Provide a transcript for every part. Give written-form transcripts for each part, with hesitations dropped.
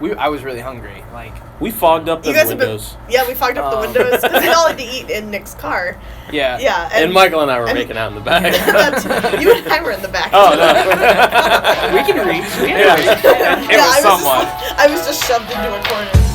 I was really hungry. Like we fogged up the windows. We fogged up the windows because we all had to eat in Nick's car. Yeah. Yeah. And Michael and I were making out in the back. You and I were in the back. Oh, no. We can reach. It was somewhat. I was just shoved into a corner.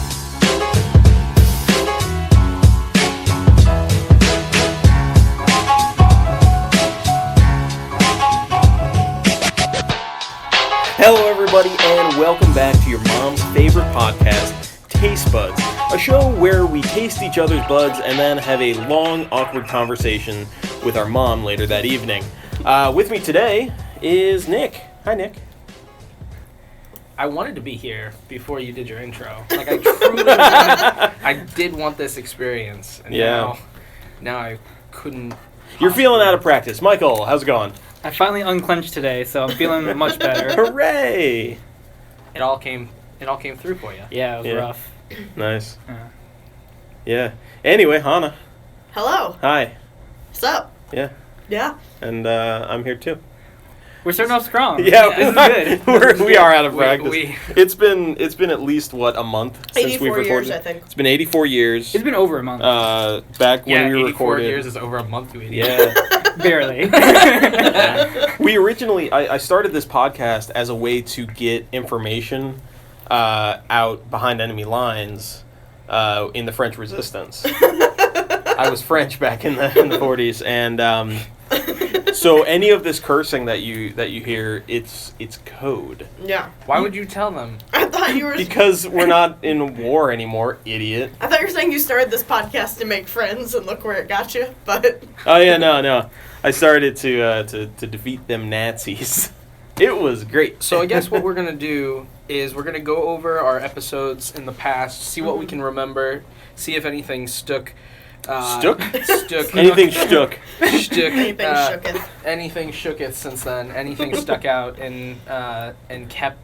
Hello, everybody, and welcome back to your mom's favorite podcast, Taste Buds, a show where we taste each other's buds and then have a long, awkward conversation with our mom later that evening. With me today is Nick. Hi, Nick. I wanted to be here before you did your intro. Like, I truly I did want this experience, and now I couldn't. You're feeling out of practice. Michael, how's it going? I finally unclenched today, so I'm feeling much better. Hooray! It all came through for you. Yeah, it was rough. Nice. Yeah. Anyway, Hannah. Hello. Hi. What's up? Yeah. Yeah. And I'm here too. We're starting off strong. Yeah, this is good. we are out of practice. We It's been at least a month since we've recorded. 84 years, I think. It's been 84 years. It's been over a month. Back when we 84 recorded. years is over a month, you idiot. Yeah. Barely. We originally I started this podcast as a way to get information out behind enemy lines in the French Resistance. I was French back in the 40s, and so any of this cursing that you hear, it's code. Yeah. Why would you tell them? I thought you were... Because we're not in war anymore, idiot. I thought you were saying you started this podcast to make friends, and look where it got you, but... Oh, yeah, no. I started to defeat them Nazis. It was great. So I guess what we're going to do is we're going to go over our episodes in the past, see what we can remember, see if anything stuck. Stuck? Stuck. Anything stuck. Stuck. Anything shooketh. Anything shooketh since then. Anything stuck out and kept,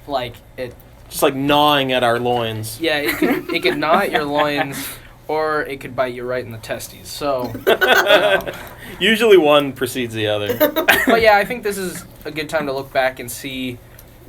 like, it... Just like gnawing at our loins. Yeah, it could gnaw at your loins, or it could bite you right in the testes. So... Usually one precedes the other. But yeah, I think this is a good time to look back and see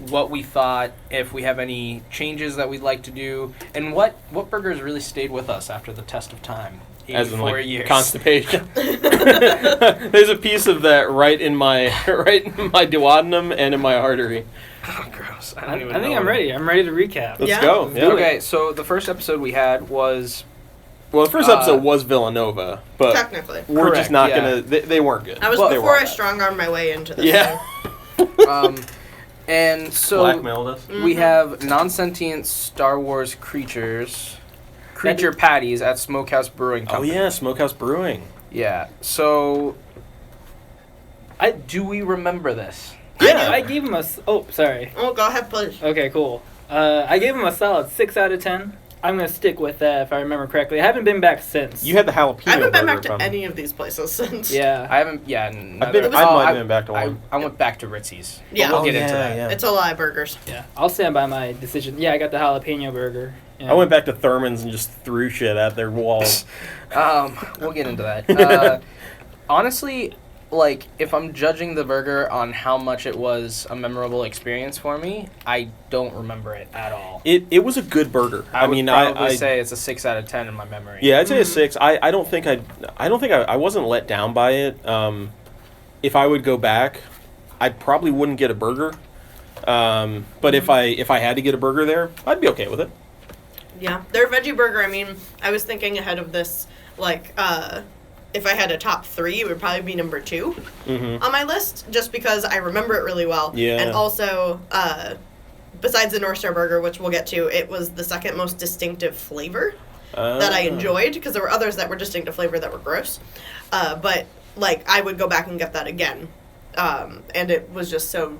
what we thought, if we have any changes that we'd like to do, and what burgers really stayed with us after the test of time. 84 As in, like, years. constipation. There's a piece of that right in my duodenum and in my artery. Oh, gross. I think I'm ready. I'm ready to recap. Let's go. Yeah. Okay, so the first episode we had was... Well, the first episode was Villanova, but Technically. we're Correct, just not yeah. going to... They weren't good. That was before I strong-armed my way into this Yeah. And so Blackmailed us. we have non-sentient Star Wars creature patties at Smokehouse Brewing Company. Oh, yeah, Smokehouse Brewing. Yeah. So, do we remember this? Yeah. I gave him a... Oh, sorry. Oh, go ahead, please. Okay, cool. I gave him a solid 6 out of 10. I'm going to stick with that if I remember correctly. I haven't been back since. You had the jalapeno I haven't been burger back to any of these places since. Yeah. I haven't, I might have been back to one. I went back to Ritzy's. Yeah. We'll get into that. Yeah. It's a lie, burgers. Yeah. I'll stand by my decision. Yeah, I got the jalapeno burger. Yeah. I went back to Thurman's and just threw shit at their walls. We'll get into that. Honestly, like, if I'm judging the burger on how much it was a memorable experience for me, I don't remember it at all. It was a good burger. I mean, would probably I say it's a 6 out of 10 in my memory. Yeah, I'd say a 6. I don't think I wasn't let down by it. If I would go back, I probably wouldn't get a burger. But if I had to get a burger there, I'd be okay with it. Yeah. Their veggie burger, I mean, I was thinking ahead of this, like, if I had a top 3, it would probably be number 2 on my list, just because I remember it really well. Yeah. And also, besides the North Star burger, which we'll get to, it was the second most distinctive flavor that I enjoyed, because there were others that were distinctive flavor that were gross. But, like, I would go back and get that again. And it was just so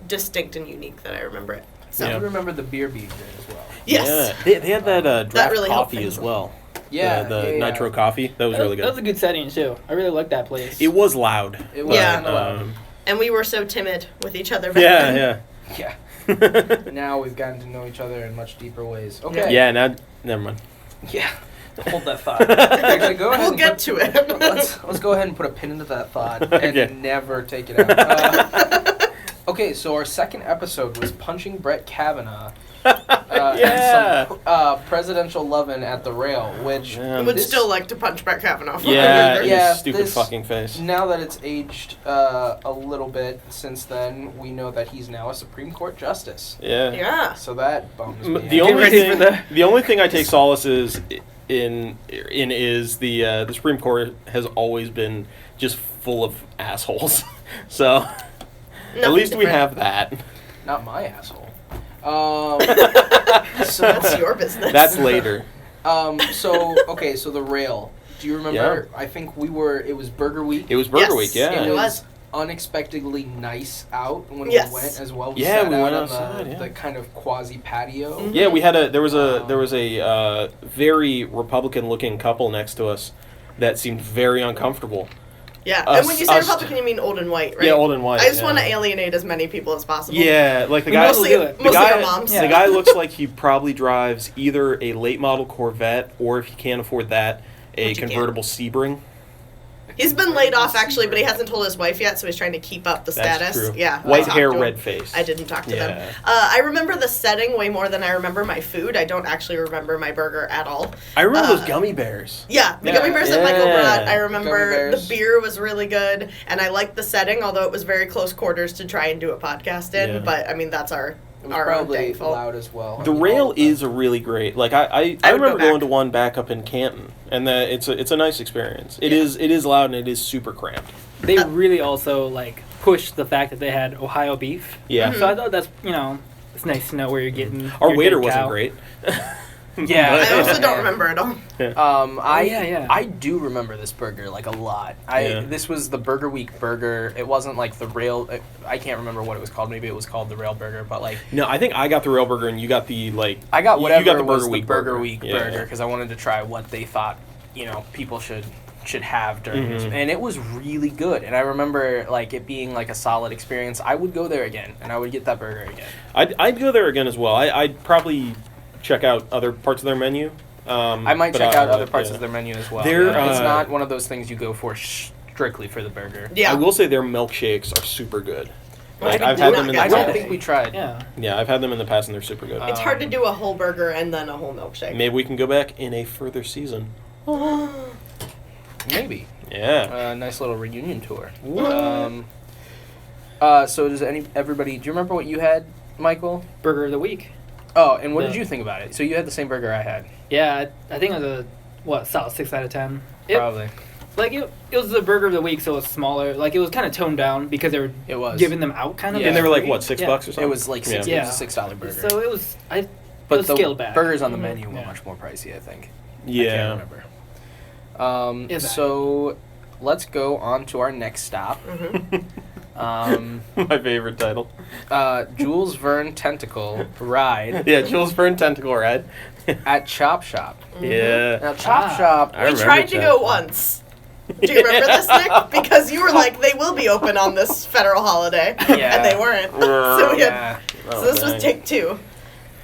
distinct and unique that I remember it. So. I remember the beer being good as well. Yes. Yeah. They had that draft really helped coffee as well. Yeah. The nitro coffee. That was really good. That was a good setting, too. I really liked that place. It was loud. It was Yeah. And we were so timid with each other back then. Yeah. Now we've gotten to know each other in much deeper ways. Okay. Yeah, now, never mind. Yeah. Hold that thought. Actually, go ahead. We'll get to it. Let's go ahead and put a pin into that thought and never take it out. Okay, so our second episode was Punching Brett Kavanaugh, Yeah. Some presidential lovin' at the rail, which Yeah. Would this- still like to punch Brett Kavanaugh. For Yeah, it. your Yeah, stupid this- fucking face. now that it's aged a little bit since then, we know that he's now a Supreme Court justice. Yeah. Yeah. So that bums me. The out. only ready for thing, the only thing I take solace in is the Supreme Court has always been just full of assholes. So at Nothing least we different. have that. Not my asshole. So that's your business. That's later. So the rail. Do you remember? Yeah. I think it was Burger Week. It was Burger Yes, Week, yeah. it was. Unexpectedly nice out when Yes. we went as well. Yeah, sat we out went on outside, the, yeah. the kind of quasi patio. Mhm. Yeah, we had there was a very Republican looking couple next to us that seemed very uncomfortable. Yeah. Us- And when you say us- Republican, you mean old and white, right? Yeah, old and white. I just yeah. want to alienate as many people as possible. Yeah, like the We guy. mostly do it. The Mostly guy, our moms. Yeah. the guy looks like he probably drives either a late model Corvette or, if he can't afford that, a Which you can't. convertible Sebring. He's been laid off actually, but he hasn't told his wife yet, so he's trying to keep up the That's status. true. Yeah. I White talked hair, to him. red face. I didn't talk to them. Yeah. I remember the setting way more than I remember my food. I don't actually remember my burger at all. I remember those Uh, gummy bears. Yeah, the Yeah. gummy bears that Michael Yeah. brought. I Gummy remember bears. the beer was really good, and I liked the setting, although it was very close quarters to try and do a podcast in. Yeah. But I mean, that's our It was our own probably thing fault. loud as well. The I mean, all rail of them. is a really great. Like I I would remember go going back. to one back up in Canton, and it's a nice experience. It Yeah. is loud and it is super cramped. They really also like pushed the fact that they had Ohio beef. Yeah. So I thought that's it's nice to know where you're getting. Our your waiter dead wasn't cow. great. Yeah. I also Yeah. don't remember it all. I do remember this burger like a lot. Yeah. This was the Burger Week burger. It wasn't like the rail. I can't remember what it was called. Maybe it was called the rail burger. But like No, I think I got the rail burger and you got the I got whatever You got the was Burger Week the Burger burger. Week Yeah. burger because I wanted to try what they thought people should have during this, Mhm. and it was really good. And I remember like it being like a solid experience. I would go there again, and I would get that burger again. I'd go there again as well. I'd probably check out other parts of their menu. I might but check out other yeah. parts of their menu as well. They're, It's uh, not one of those things you go for strictly for the burger. Yeah. I will say their milkshakes are super good. Well, Like, I I've did had not them in the get I that. don't past. think we tried. Yeah. Yeah, I've had them in the past and they're super good. It's hard to do a whole burger and then a whole milkshake. Maybe we can go back in a further season. Maybe. Yeah. Nice little reunion tour. So does everybody? Do you remember what you had, Michael? Burger of the week. Oh, and what The- did you think about it? So you had the same burger I had, Yeah, I think it was a solid 6 out of 10. probably. It was the burger of the week, so it was smaller. Like it was kind of toned down because they were It was. giving them out kind of. Yeah. And they were like free. what, $6 Yeah. or something? It was like six. Yeah. It was Yeah. a $6 burger. So it was it but was the scaled back. burgers on the Mhm. menu were Yeah. much more pricey. I think. I Yeah. can't remember. Is that- So let's go on to our next stop. Mm-hmm. My favorite title. Jules Verne Tentacle Ride Yeah, Jules Verne Tentacle Ride. at Chop Shop. Yeah. Now Chop Ah. Shop. I We remember tried to that. go once. Do you remember this, Nick? Because you were like, they will be open on this federal holiday. Yeah. And they weren't. So, we had, Yeah. so this was take 2 of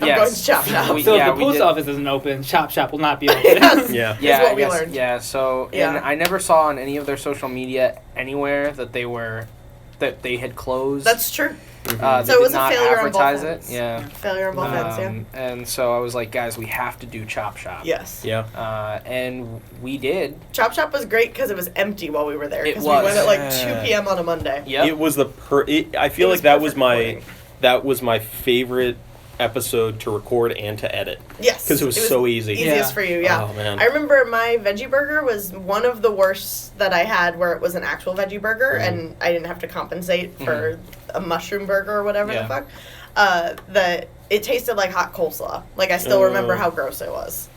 Yes. going to Chop Shop. We- So yeah, if the we post did- office isn't open, Chop Shop will not be open. Yes. Yeah. Yeah, what I we guess, learned. Yeah, so Yeah. and I never saw on any of their social media anywhere that they had closed. That's true. They So it did was a not failure on both advertise it. ends. Yeah. Failure on both ends, yeah. And so I was like, guys, we have to do Chop Shop. Yes. Yeah. And we did. Chop Shop was great because it was empty while we were there. It Because we was. went at like Yeah. 2 p.m. on a Monday. Yep. It was I feel It like was that was perfect that was my favorite episode to record and to edit. Yes. Because it was so easy. Easiest Yeah. for you, yeah. Oh, man. I remember my veggie burger was one of the worst that I had where it was an actual veggie burger Mhm. and I didn't have to compensate for a mushroom burger or whatever Yeah. the fuck. It tasted like hot coleslaw. Like I still remember how gross it was.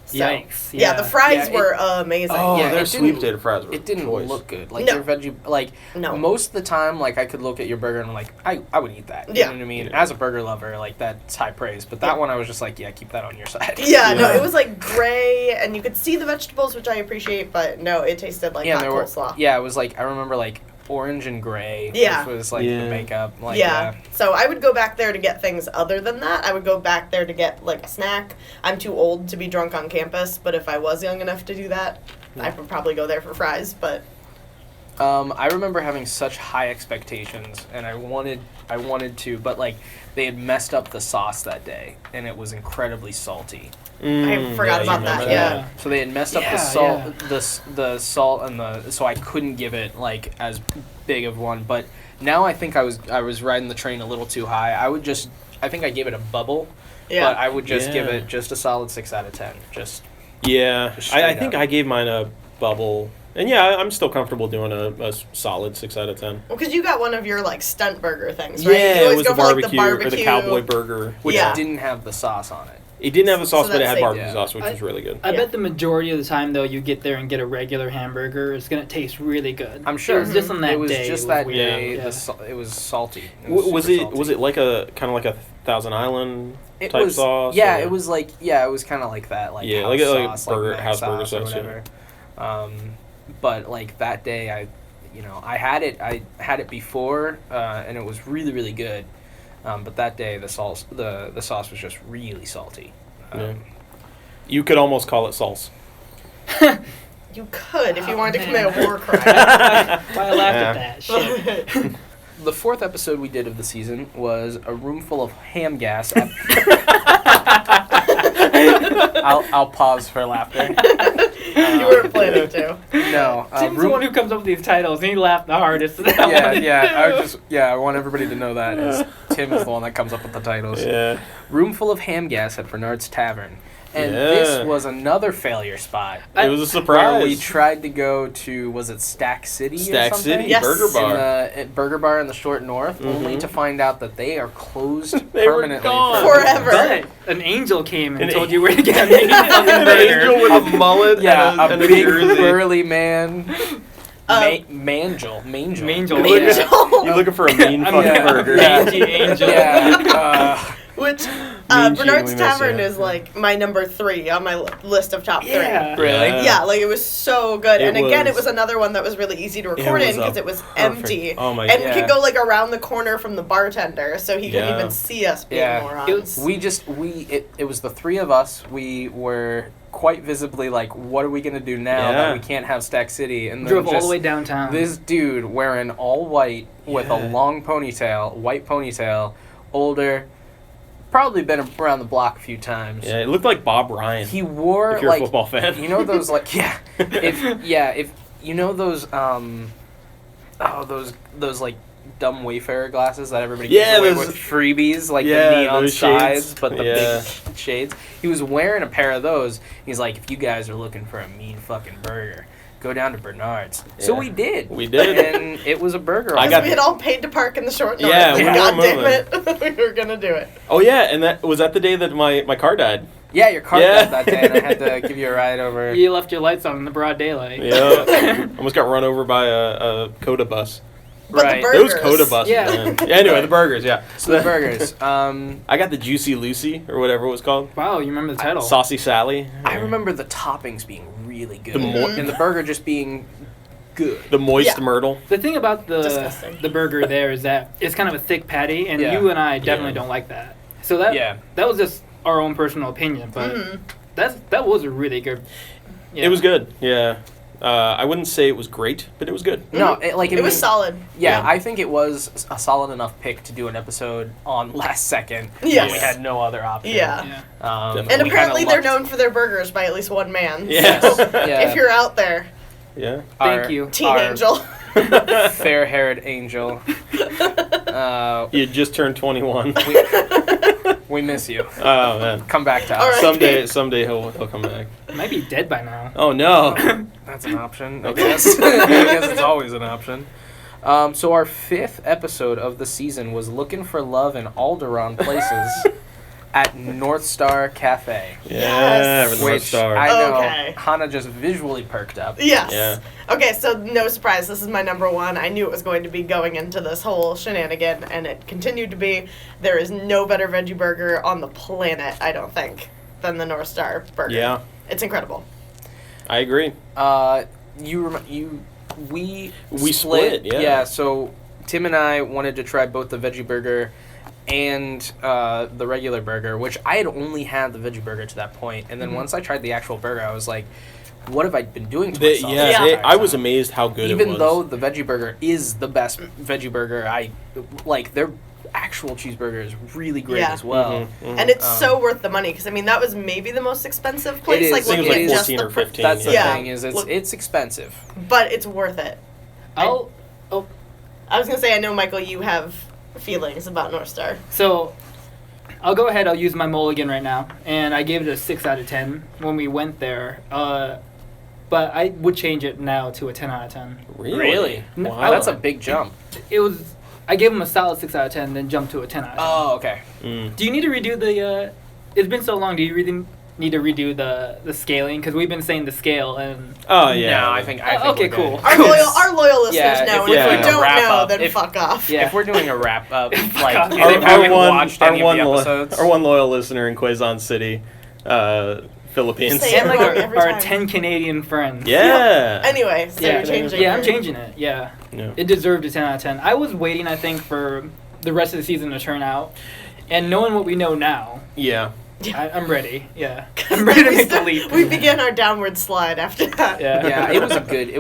So, Yikes. Yeah, the fries Yeah, were amazing. Oh, Yeah, their it sweet didn't- potato fries were It didn't choice. look good. Like No. your veggie, like No. most of the time, like I could look at your burger and I'm like, I would eat that. You Yeah. know what I mean? Yeah. As a burger lover, like that's high praise. But that Yeah. one, I was just like, yeah, keep that on your side. Yeah, no, Yeah. it was like gray, and you could see the vegetables, which I appreciate, but no, it tasted like Yeah, hot there were. coleslaw. Yeah, it was like I remember like orange and gray. Yeah. Which was like Yeah. the makeup. Like, yeah. So I would go back there to get things other than that. I would go back there to get like a snack. I'm too old to be drunk on campus, but if I was young enough to do that, I would probably go there for fries. But I remember having such high expectations, and I wanted to, but like they had messed up the sauce that day, and it was incredibly salty. I forgot you about that. remember Yeah. So they had messed up the Yeah, salt, yeah. the salt and the. So I couldn't give it like as big of one. But now I think I was riding the train a little too high. I think I gave it a bubble. Yeah. But I would just give Yeah. it just a solid 6 out of 10. Just Yeah, Straight I think up. I gave mine a bubble. And yeah, I'm still comfortable doing a solid 6 out of 10. Well, because you got one of your like stunt burger things, right? Yeah, You it always was go the for, barbecue, like, or the cowboy burger. which Yeah. didn't have the sauce on it. It didn't have the sauce, So but it that's had safe. barbecue Yeah. sauce, which was really good. I Yeah. bet the majority of the time, though, you get there and get a regular hamburger, it's going to taste really good. I'm sure. It was just on that It was day. just it that weird. day. Yeah. It was salty. Was super it salty. was it like a kind of like a Thousand Island It type was, sauce? Yeah, or- it was kind of like that, like Yeah, house like a sauce, burger- like house burger or sauce, yeah. whatever. But like that day, I had it before, and it was really really good. But that day, the sauce was just really salty. Yeah. You could almost call it sauce. You could if you wanted to man. commit a war crime. Why I laughed at that shit. The 4th episode we did of the season was a room full of ham gas. At I'll pause for laughter. You weren't planning to. No, Tim's the one who comes up with these titles, and he laughed the hardest. at that one. I want everybody to know that is Tim is the one that comes up with the titles. Yeah. Room full of ham gas at Bernard's Tavern. And Yeah. this was another failure spot. It was a Where surprise. we tried to go to, was it Stack City or Stack something? City Yes. Burger Bar. At Burger Bar in the Short North, only to find out that they are closed They were permanently. gone. Forever. But an angel came and An told you where to get a mean fucking An burger. angel with a mullet Yeah, and a and big jersey. burly man. Mangel. Mangel. You're looking for a mean fucking Yeah. burger. Mangy angel. Yeah. Which Mean Gene, Bernard's we miss Tavern ya. is like my number 3 on my list of top 3. Yeah. Really? Yeah, like it was so good. It And again, it was- was another one that was really easy to record in was a because it was perfect- empty. oh my and God. we could go like around the corner from the bartender so he couldn't Yeah. even see us being Yeah. morons. It was the 3 of us. We were quite visibly like, what are we gonna do now Yeah. that we can't have Stack City? And then Drove all just the way downtown. this dude wearing all white with a Yeah. long ponytail, white ponytail, older, probably been around the block a few times. Yeah, it looked like Bob Ryan. He wore if you're like a football fan. you know those like if you know those those like dumb Wayfarer glasses that everybody gives Yeah, away those- with freebies, like Yeah, the neon those sides, shades. but the Yeah. big shades. He was wearing a pair of those. He's like, if you guys are looking for a mean fucking burger, go down to Bernard's. So Yeah. we did. We did. And it was a burger. I Because got- we had all paid to park in the Short North. Yeah, we and were God damn moving. it, we were gonna do it. Oh yeah, and that was that the day that my car died. Yeah, your car Yeah. died that day, and I had to give you a ride over. You left your lights on in the broad daylight. Yeah, almost got run over by a Coda bus. But Right. the Those burgers. Coda buses, Yeah. man. Yeah, anyway, the burgers, yeah. So the burgers. I got the Juicy Lucy or whatever it was called. Wow, you remember the title. Saucy Sally. I remember the toppings being really good, The mo- and the burger just being good. The moist Yeah. myrtle. The thing about Disgusting. the burger there is that it's kind of a thick patty, and Yeah. you and I definitely Yeah. don't like that. So that Yeah. that was just our own personal opinion, but that was a really good. Yeah. It was good. Yeah. I wouldn't say it was great, but it was good. No, it It was solid. Yeah, Yeah. I think it was a solid enough pick to do an episode on last second. Yes. We had no other option. Yeah. Yeah. Definitely. And we apparently kinda they're lucked- known for their burgers by at least one man. Yes. So Yeah. if you're out there, Yeah. Thank Our- you. Teen our Angel. fair-haired angel. You just turned 21. We miss you. Oh man. Come back to us. All right. Someday he'll come back. Might be dead by now. Oh no. That's an option, I guess. I guess it's always an option. So our 5th episode of the season was looking for love in Alderaan places at North Star Cafe. Yeah, Yes. with North Which Star. I know Okay. Hannah just visually perked up. Yes. Yeah. Okay, so no surprise, this is my number 1. I knew it was going to be going into this whole shenanigan, and it continued to be. There is no better veggie burger on the planet, I don't think, than the North Star burger. Yeah, It's incredible. I agree. We split, yeah. Yeah, so Tim and I wanted to try both the veggie burger and the regular burger, which I had only had the veggie burger to that point. And then once I tried the actual burger, I was like, what have I been doing to myself? Yeah. this entire I was time? amazed how good it Even was. though the veggie burger is the best veggie burger, they're actual cheeseburger is really great Yeah. as well. Mm-hmm, mm-hmm. And it's so worth the money because I mean that was maybe the most expensive place. is. Like I think it was looking like at just 14 the or 15. That's the Yeah. thing is Look- it's expensive. but it's worth it. Oh, I was gonna say I know Michael, you have feelings about North Star. so I'll go ahead. I'll use my mulligan right now, and I gave it a 6 out of 10 when we went there. But I would change it now to a 10 out of 10. Really? No, Wow. That's a big jump. It was. I gave him a solid 6 out of 10, then jumped to a 10 out of 10. Oh, okay. Mm. Do you need to redo the? It's been so long. Do you really need to redo the scaling? Because we've been saying the scale and. Oh, yeah. No, I think Okay, we're cool. good. Our loyal listeners Yeah, know, if and we're if doing you a don't wrap know, up, then if- fuck off. Yeah. If we're doing a wrap up, like off. if Our, they our haven't one, watched our, any of one the lo- episodes, our one loyal listener in Quezon City, Philippines. Say and like wrong every our time. 10 Canadian friends. Yeah. Anyway, so Yeah, you're changing yeah, it. I'm changing it. Yeah, Yeah. it deserved a 10 out of 10. I was waiting, I think, for the rest of the season to turn out, and knowing what we know now, Yeah. I'm ready. Yeah, I'm ready to make the leap. We began our downward slide after that. Yeah, yeah, it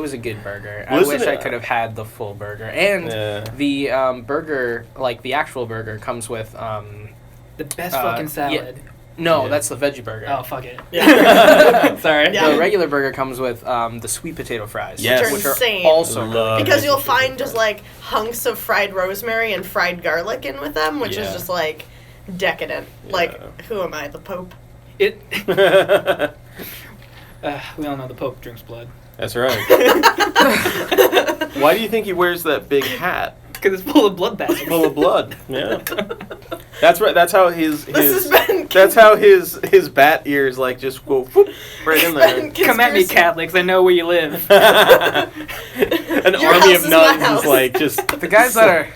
was a good burger. I Listen wish I to- could have had the full burger. And Yeah. the burger, like the actual burger, comes with The best Uh, fucking yeah. salad. no, Yeah. that's the veggie burger. Oh fuck it. Yeah. Sorry. Yeah. The regular burger comes with the sweet potato fries, Yes. which Insane. are also Love good. Because you'll veggie find just like hunks of fried rosemary and fried garlic in with them, which is Yeah. just like decadent. Like, Yeah. who am I, the Pope? It. We all know the Pope drinks blood That's right. Why do you think he wears that big hat because it's full of blood bags. full of blood? Yeah. That's right. That's how his This has been. that's how his bat ears like just go whoop, right in there. Come at me, Conspiracy. Catholics. I know where you live. An Your army house of is my nuns house. is like just The guys that are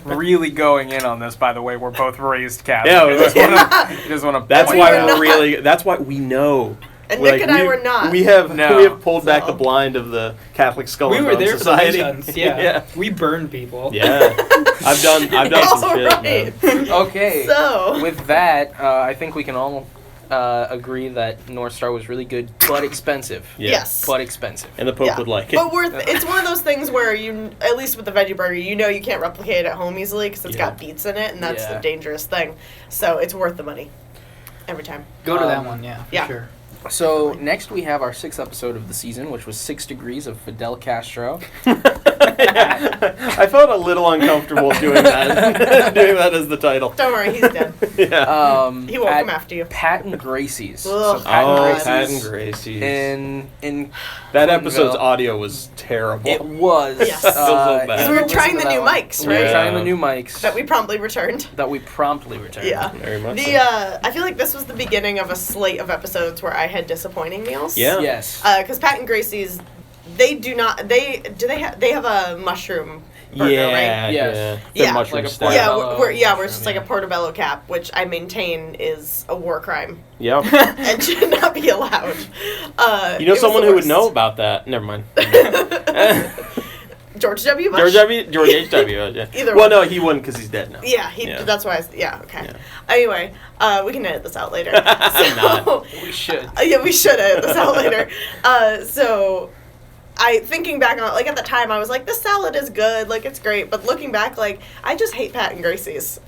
really going in on this, by the way, were both raised Catholic. Yeah, I just want to. That's We why were we're not. really. That's why we know. And Nick and I we- were not. We have No. we have pulled back So. the blind of the Catholic skull We and were bone there for the society. nations. Yeah. yeah. We burn people. Yeah. I've done some All shit. right. Man. Okay. So. With that, I think we can all agree that North Star was really good, but expensive. Yeah. Yes. But expensive. And the Pope Yeah. would like it. But it's one of those things where you, at least with the veggie burger, you know you can't replicate it at home easily because it's Yeah. got beets in it, and that's Yeah. the dangerous thing. So it's worth the money every time. Go to that Um, one, yeah, for yeah. sure. So next we have our 6th episode of the season, which was 6 Degrees of Fidel Castro. I felt a little uncomfortable doing that. Doing that as the title. Don't worry, he's dead. Yeah. He won't at come after you. Pat and Gracie's. Ugh. So Pat Oh, and Gracie's Pat and Gracie's. in That episode's Clintonville. audio was terrible. It was. Yes. so bad. Because if we you were trying listen the to new that mics, one- We were right? trying the new mics That we promptly returned. returned. Yeah. Very much The I feel like this was the beginning of a slate of episodes where I had disappointing meals. Yeah. Yes. Because Pat and Gracie's, they do not. They have a mushroom burger, yeah, right? Yes. yeah. Yeah. The mushroom Like a stack. Yeah, Portobello we're it's mushroom, just like a yeah. portobello cap, which I maintain is a war crime Yep. and should not be allowed. You know someone who would know about that. Never mind. George W. Bush. George H.W. Yeah. Either well, one. no, he wouldn't because he's dead now. Yeah, Yeah. that's why. Okay. Yeah. Anyway, we can edit this out later. Not. We should. Yeah, we should edit this out later. So, thinking back on it, like at the time, I was like, this salad is good, like it's great. But looking back, like I just hate Pat and Gracie's,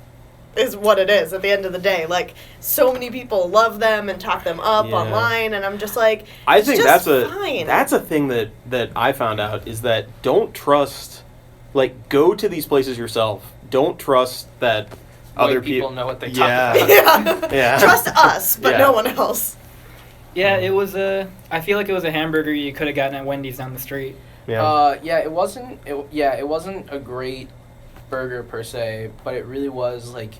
is what it is at the end of the day. Like so many people love them and talk them up Yeah. online, and I'm just like, I it's think just that's fine. a thing that I found out is that don't trust, like go to these places yourself. Don't trust that other people people know what they talk Yeah. about. Yeah. Yeah. Trust us, but Yeah. no one else. Yeah, it was a. I feel like it was a hamburger you could have gotten at Wendy's down the street. Yeah. It wasn't. It wasn't a great burger per se, but it really was like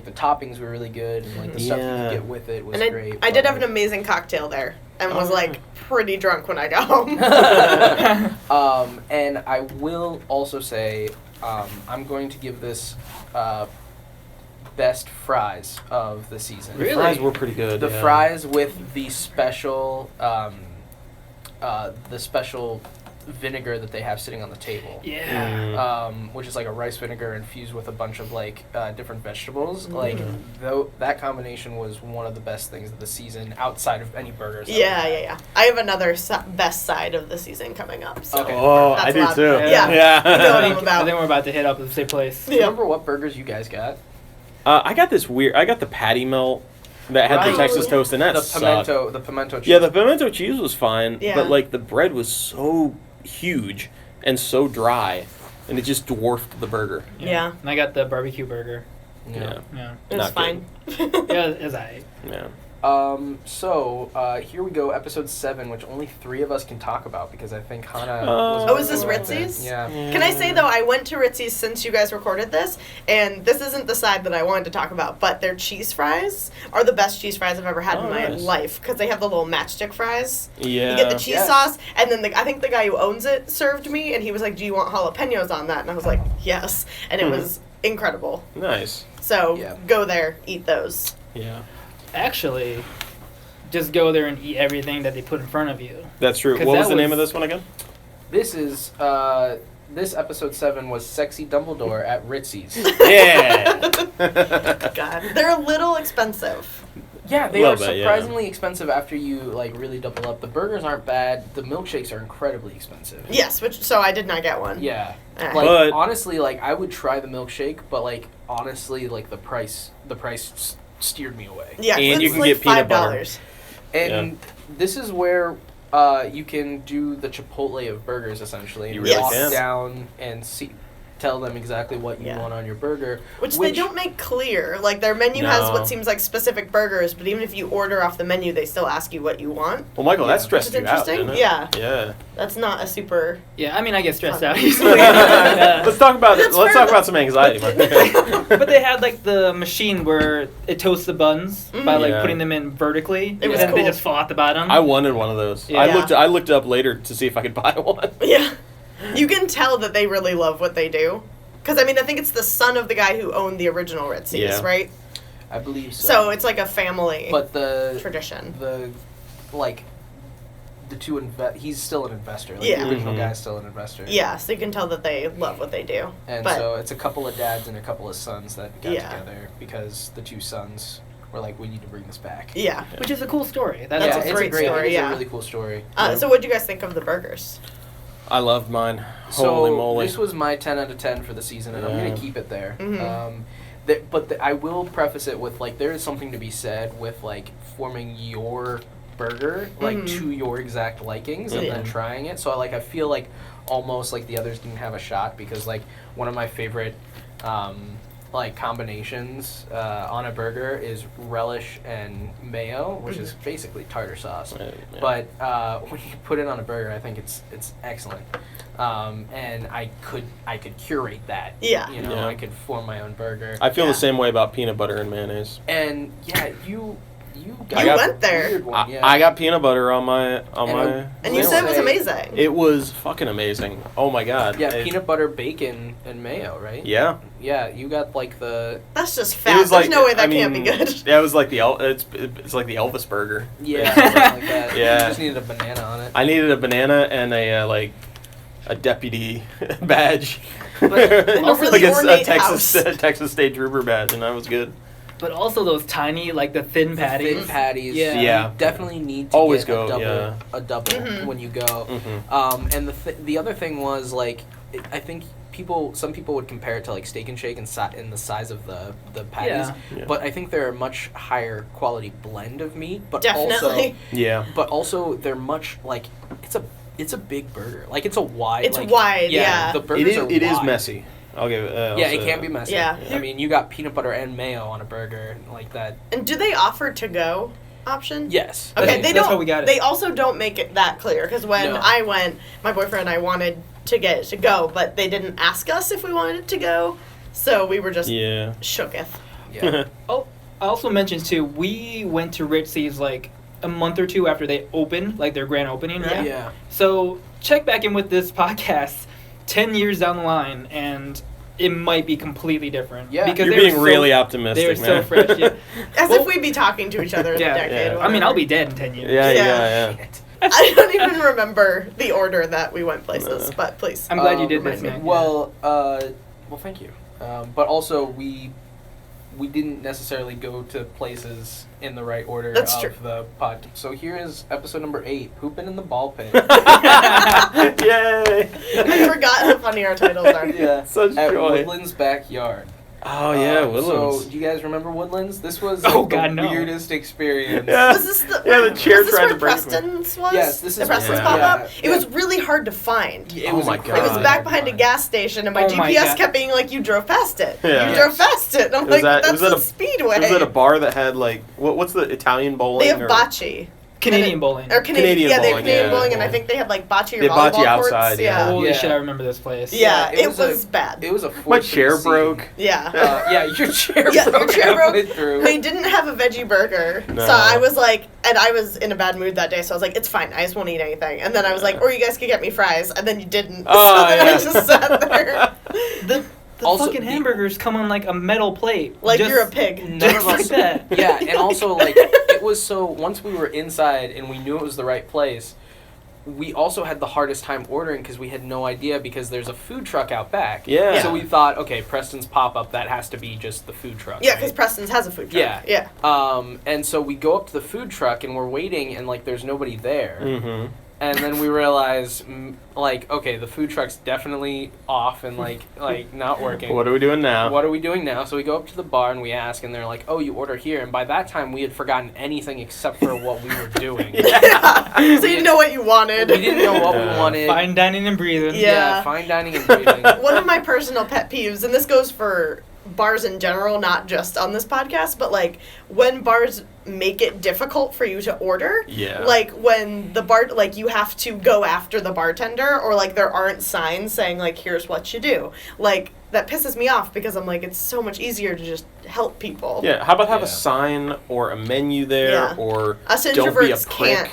the toppings were really good and like the stuff you Yeah. could get with it was And great. I did but- have an amazing cocktail there, and was Oh, like pretty drunk when I got home. And I will also say, I'm going to give this best fries of the season. The Really? fries were pretty good. The yeah. fries with the special vinegar that they have sitting on the table. Yeah. Which is like a rice vinegar infused with a bunch of like different vegetables. Mm. Like though that combination was one of the best things of the season outside of any burgers. that we Yeah, had. yeah. I have another best side of the season coming up. So Okay. Oh, that's I do loud. too. Yeah. Yeah. You know what I I'm think, about. I think we're about to hit up the same place. Yeah. Remember what burgers you guys got? I got the patty melt that had the Right. Texas toast, and that The sucked. pimento cheese. Yeah, the pimento cheese was fine, Yeah. but like the bread was so huge and so dry, and it just dwarfed the burger. Yeah. And I got the barbecue burger. Yeah. Yeah. It was Not fine. Yeah, it was alright. Yeah. So here we go, episode 7, which only 3 of us can talk about because I think Hannah. Oh, is this right there. Ritzy's? Yeah. Can I say, though, I went to Ritzy's since you guys recorded this, and this isn't the side that I wanted to talk about, but their cheese fries are the best cheese fries I've ever had in my Nice. life, because they have the little matchstick fries. Yeah. You get the cheese Yes. sauce, and then I think the guy who owns it served me, and he was like, do you want jalapenos on that? And I was like, yes. And it was incredible. Nice. So Yeah. go there, eat those. Yeah. Actually, just go there and eat everything that they put in front of you. That's true. 'Cause What was that the name of was- this one again? This is this episode 7 was Sexy Dumbledore at Ritzy's. Yeah. God. They're a little expensive. Yeah, they Little are bit, yeah. surprisingly expensive after you like really double up. The burgers aren't bad. The milkshakes are incredibly expensive. Yes, so I did not get one. Yeah. Alright. Like But- honestly, like I would try the milkshake, but like honestly, like the price steered me away. Yeah, 'cause And you it's can like get peanut butter. $5. And this is where you can do the Chipotle of burgers, essentially. You And really walk can. down and tell them exactly what you Yeah. want on your burger. Which they don't make clear. Like, their menu has No. what seems like specific burgers, but even if you order off the menu, they still ask you what you want. Well, Michael, that Yeah. stressed Which is you out, interesting. didn't it? Yeah. Yeah. That's not a super... Yeah, I mean, I get stressed Fun. out easily. Let's talk about it. That's Let's fair, talk but- about some anxiety. But they had like the machine where it toasts the buns by like Yeah. putting them in vertically, It was and then they cool. just fall at the bottom. I wanted one of those. Yeah. I looked up later to see if I could buy one. Yeah. You can tell that they really love what they do. Because, I mean, I think it's the son of the guy who owned the original Ritzy's, Yeah. right? I believe so. So it's like a family but the tradition. the two he's still an investor. Like Yeah. the original Mhm. guy's still an investor. Yeah, so you can tell that they love what they do. And but, so it's a couple of dads and a couple of sons that got Yeah. together because the two sons were like, we need to bring this back. yeah. Which is a cool story. That's yeah, a it's great story, It's yeah. a really cool story. So what do you guys think of the burgers? I loved mine. So Holy moly. this was my 10 out of 10 for the season, and I'm Yeah. going to keep it there. Mhm. I will preface it with, like, there is something to be said with, like, forming your burger, like, Mhm. to your exact likings and Yeah. then trying it. So, I feel like almost, like, the others didn't have a shot because, like, one of my favorite, combinations on a burger is relish and mayo, which is basically tartar sauce. Yeah. But when you put it on a burger, I think it's excellent. And I could curate that. Yeah. You know, Yeah. I could form my own burger. I feel Yeah. the same way about peanut butter and mayonnaise. And yeah, you got I got- went there. a weird one, yeah. I got peanut butter on my And you Will said it was say- amazing. It was fucking amazing. Oh my god. Yeah, It- peanut butter, bacon, and mayo, right? Yeah. Yeah, you got like the That's just It fat. was There's like no way that I mean, can't be good. Yeah, it was like it's like the Elvis burger. yeah, something like that. Yeah. You just needed a banana on it. I needed a banana and a deputy badge. But a really ornate house. Texas State Trooper badge, and that was good. But also those tiny, like the thin patties. Thin patties. Yeah. Yeah. You definitely need to Always get go, a double, yeah. a double Mhm. when you go. Mm-hmm. And the other thing was like, I think some people would compare it to like Steak and Shake in the size of the patties. Yeah. But I think they're a much higher quality blend of meat. But Definitely. Yeah. also they're much like it's a big burger. Like it's a wide. It's like, wide, yeah. The burgers are It is wide. messy. I'll give it. I'll Yeah, say it can that. be messy. Yeah. I mean, you got peanut butter and mayo on a burger like that. And do they offer to-go option? Yes. Okay, they That's don't. how we got it. They also don't make it that clear because when No. I went, my boyfriend and I wanted to get it to go, but they didn't ask us if we wanted it to go, so we were just Yeah. shooketh. Yeah. Oh, I also mentioned too, we went to Ritzy's like a month or two after they opened, like their grand opening, right? Yeah. So check back in with this podcast 10 years down the line, and it might be completely different. Yeah. because You're they were being really optimistic, They were man. so fresh. Yeah. As Well- if we'd be talking to each other in Yeah, a decade. yeah. I mean, whatever. I'll be dead in 10 years. Yeah, Yeah. yeah. I don't even remember the order that we went places, but please. I'm glad you did remind this, me. man. Well, thank you. But also, we didn't necessarily go to places in the right order That's of true. the pod. So here is episode number 8, Pooping in the Ball Pit. Yay! I forgot how funny our titles are. Yeah. Such At joy. Woodland's backyard. Oh yeah, Woodlands. So, do you guys remember Woodlands? This was Oh, the God, no. weirdest experience. Yeah. Was this the the chair was this tried where to break me. Preston's was? Yes, this the is Preston's yeah. pop up. Yeah. It was really hard to find. It Oh was my incredibly It was God. back hard to behind a find. gas station, and my Oh my GPS God. kept being like, "You drove past it. Yeah. You drove past it." And I'm Was like, that- "That's was that a a- speedway." Was it a bar that had like what's the Italian bowling? They have or- bocce. Canadian bowling. Or Canadian yeah, they have bowling, Canadian yeah. bowling, and I think they have like bocce or They have volleyball bocce courts. outside, yeah. Holy Yeah. shit, I remember this place. Yeah, Yeah, it was bad. It was a My fortunate chair scene. broke. Yeah. Yeah, your chair Yeah, broke your chair broke. halfway through. They didn't have a veggie burger, No. so I was like, and I was in a bad mood that day, so I was like, it's fine, I just won't eat anything. And then I was like, or you guys could get me fries, and then you didn't. Oh, so then yeah. I just sat there, The Also, fucking hamburgers come on like a metal plate. like Just- you're a pig. None Just of like us. that. Yeah, and also like it was so once we were inside and we knew it was the right place, we also had the hardest time ordering because we had no idea because there's a food truck out back. Yeah. So we thought, okay, Preston's pop up, that has to be just the food truck. Yeah, right? because Preston's has a food truck. Yeah. Yeah. And so we go up to the food truck and we're waiting and like there's nobody there. Mm-hmm. And then we realize, like, okay, the food truck's definitely off and like not working. What are we doing now? What are we doing now? So we go up to the bar and we ask, and they're like, "Oh, you order here." And by that time, we had forgotten anything except for what we were doing. Yeah. So you didn't know what you wanted. We didn't know what we Yeah. wanted. Fine dining and breathing. Yeah. Fine dining and breathing. One of my personal pet peeves, and this goes for bars in general, not just on this podcast, but like when bars make it difficult for you to order. Yeah. Like when the bar, like you have to go after the bartender, or like there aren't signs saying like here's what you do. Like that pisses me off because I'm like it's so much easier to just help people. Yeah. How about have Yeah. a sign or a menu there Yeah. or Us don't be a introverts prick? can't.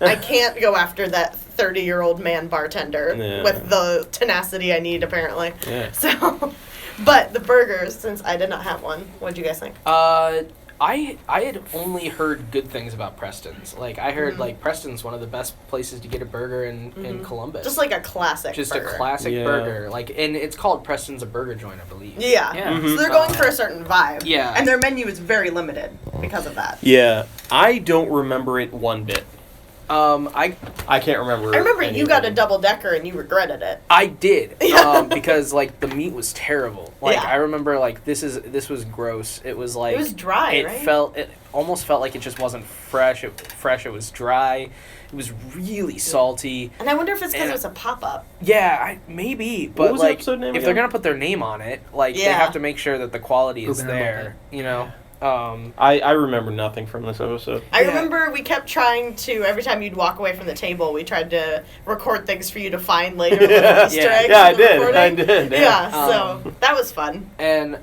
I can't go after that 30-year-old man bartender Yeah. with the tenacity I need, apparently. Yeah. So, but the burgers, since I did not have one, what did you guys think? I had only heard good things about Preston's. Like I heard like Preston's one of the best places to get a burger in Columbus. Just like a classic Just burger. a classic Yeah. burger. Like, and it's called Preston's a Burger Joint, I believe. Yeah. Yeah. So they're going for a certain vibe. Yeah. And their menu is very limited because of that. Yeah. I don't remember it one bit. I can't remember. I remember you got a anything. double-decker and you regretted it. I did Yeah. because like the meat was terrible. Like Yeah. I remember like this was gross. It was like It was dry, It right? it almost felt like it just wasn't fresh. It was dry. It was really salty. And I wonder if it's because And- it was a pop-up. Yeah, maybe. But was the like episode name if again? they're gonna put their name on it, like they Yeah. have to make sure that the quality is Pooping in a there. You know. I remember nothing from this episode. I Yeah. remember we kept trying to, every time you'd walk away from the table, we tried to record things for you to find later, little Easter eggs. Yeah, I in the did. recording. I did. Yeah, so Um, that was fun. And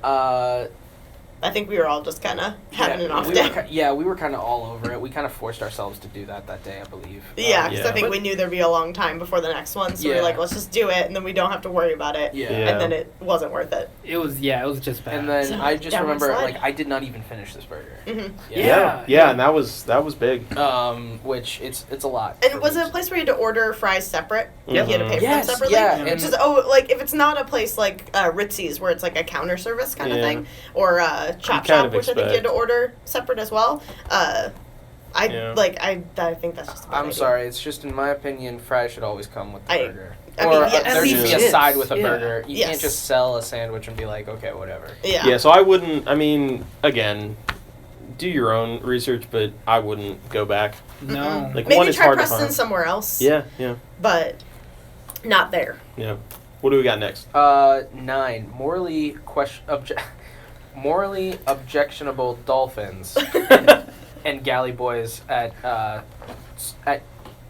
I think we were all just kind of having an off we day. we were kind of all over it. We kind of forced ourselves to do that day, I believe. Yeah, because Yeah. I think But- we knew there'd be a long time before the next one, so we Yeah. were like, let's just do it, and then we don't have to worry about it. Yeah. Yeah. And then it wasn't worth it. It was just bad. And then So, I just downward remember, slide. like, I did not even finish this burger. Hmm Yeah. And that was big. Which it's a lot. And for was it a me. place where you had to order fries separate? Yeah. You had to pay for Yes, them separately? yeah, Which and- is, like, if it's not a place like Ritzy's, where it's like a counter service kind of Yeah. thing, or Chop kind Shop, of which I think you had to expect. order separate as well, I think that's just a bad I'm idea. sorry. It's just in my opinion, fries should always come with the burger. I mean, Or yes. there should be a Yes. side with a Yeah. burger. You Yes. can't just sell a sandwich and be like, okay, whatever. Yeah. Yeah, so I wouldn't. I mean, again, do your own research, but I wouldn't go back. no. Like one Maybe is try hard to Preston find. somewhere else. Yeah. But not there. What do we got next? 9 morally objectionable dolphins and galley boys at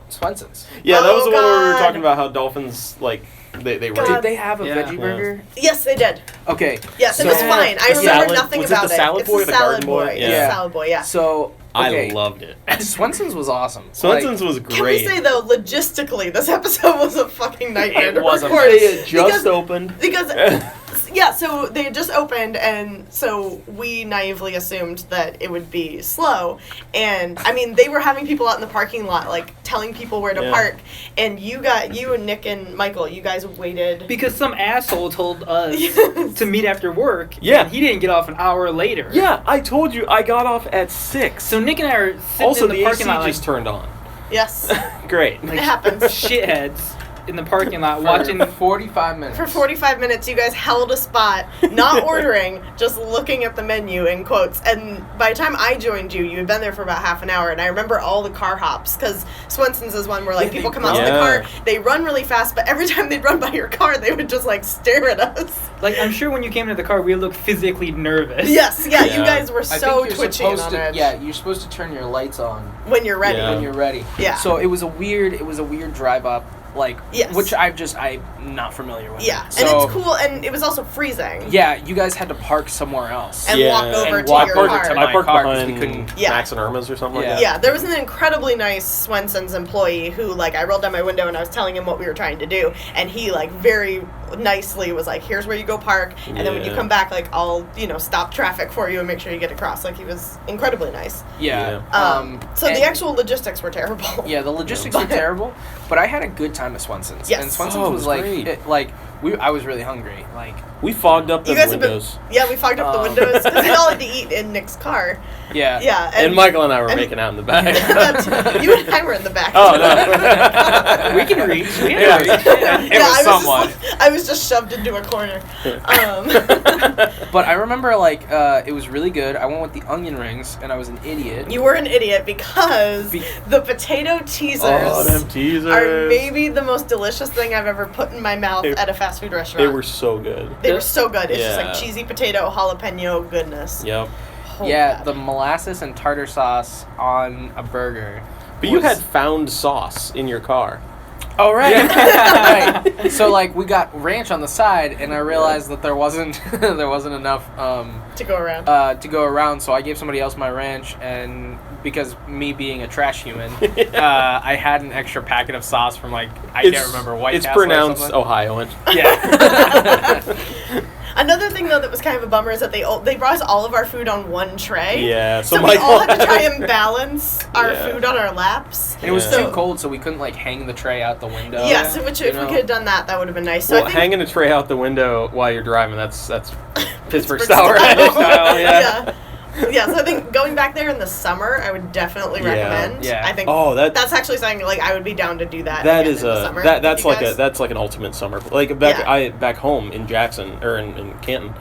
Swenson's. Yeah, that was Oh, the one where we were God. talking about how dolphins they God. Did rape. they have a Yeah. veggie Yeah. burger? Yes, they did. Okay. Yes, it So- was fine. I The remember salad- nothing was it about the salad it. boy or It's the the salad garden boy? boy. Yeah. It's the salad boy, yeah. So okay. I loved it. Swenson's was awesome. Swenson's was Can we great. say though, logistically, this episode was a fucking nightmare to It was a record. They had just Because- opened. Because yeah, so they had just opened, and so we naively assumed that it would be slow. And I mean, they were having people out in the parking lot, like telling people where to Yeah. park. And you and Nick and Michael, you guys waited. Because some asshole told us Yes. to meet after work. Yeah. And he didn't get off an hour later. Yeah, I told you I got off at 6. So Nick and I are sitting Also, in the the parking AC lot just turned on. Yes, Great. it happens. like shitheads. in the parking lot For watching 45 minutes. For 45 minutes, you guys held a spot, not ordering, just looking at the menu in quotes. And by the time I joined you, you had been there for about half an hour. And I remember all the car hops, because Swenson's is one where, like, people come out to the car, they run really fast, but every time they'd run by your car, they would just, like, stare at us. Like, I'm sure when you came into the car, we looked physically nervous. Yes, you Yeah. guys were I so think you're twitchy and supposed on to, edge. yeah, you're supposed to turn your lights on When you're ready. Yeah. when you're ready. Yeah. So it was a weird drive up, like, Yes. which I'm not familiar with. Yeah, So, and it's cool, and it was also freezing. Yeah, you guys had to park somewhere else. And walk over and to walk your over car. to I my parked car 'cause we behind couldn't. Yeah. Max and Irma's or something Yeah. like Yeah, that. there was an incredibly nice Swenson's employee who, like, I rolled down my window and I was telling him what we were trying to do, and he, like, very nicely was like, here's where you go park, and then when you Yeah. come back, like, I'll, stop traffic for you and make sure you get across. Like, he was incredibly nice. Yeah. So the and- actual logistics were terrible. Yeah, the logistics were But- terrible, but I had a good time at Swenson's. Yes. And Swenson's Oh, it was was like, great. I was really hungry. Like, We fogged up the You guys have been, windows. yeah, we fogged up the windows because we all had to eat in Nick's car. yeah. Yeah, And Michael and I were and- making out in the back. you and I were in the back. Oh, no. We can reach. We Yeah. can reach. Yeah. It was somewhat. I was just shoved into a corner. But I remember, like, it was really good. I went with the onion rings, and I was an idiot. You were an idiot because Be- the potato teasers Oh, them teasers. are maybe the most delicious thing I've ever put in my mouth They- at a fast food restaurant. They were so good. They were so good. It's just Yeah. like cheesy potato, jalapeno goodness. Yep. Oh, Yeah, God. the molasses and tartar sauce on a burger. But you was- had found sauce in your car. Oh right. Right. So like we got ranch on the side, and I realized that there wasn't enough to go around. to go around. So I gave somebody else my ranch, and because me being a trash human, I had an extra packet of sauce from like I can't remember White It's Castle or pronounced something. Ohioan. Yeah. Another thing though that was kind of a bummer is that they brought us all of our food on one tray. Yeah. So we Michael all had to try and balance our Yeah. food on our laps. And it was Yeah. too cold, so we couldn't like hang the tray out the window. Yes, which you if we know? could have done that, that would have been nice. So Well, I think hanging a tray out the window while you're driving, that's Pittsburgh Pittsburgh style. style. Yeah. Yeah, so I think going back there in the summer, I would definitely Yeah. recommend. Yeah. I think Oh, that's actually something like I would be down to do that. That again is in the summer that's with like you guys. that's like an ultimate summer. Like back Yeah. back home in Jackson or in Canton,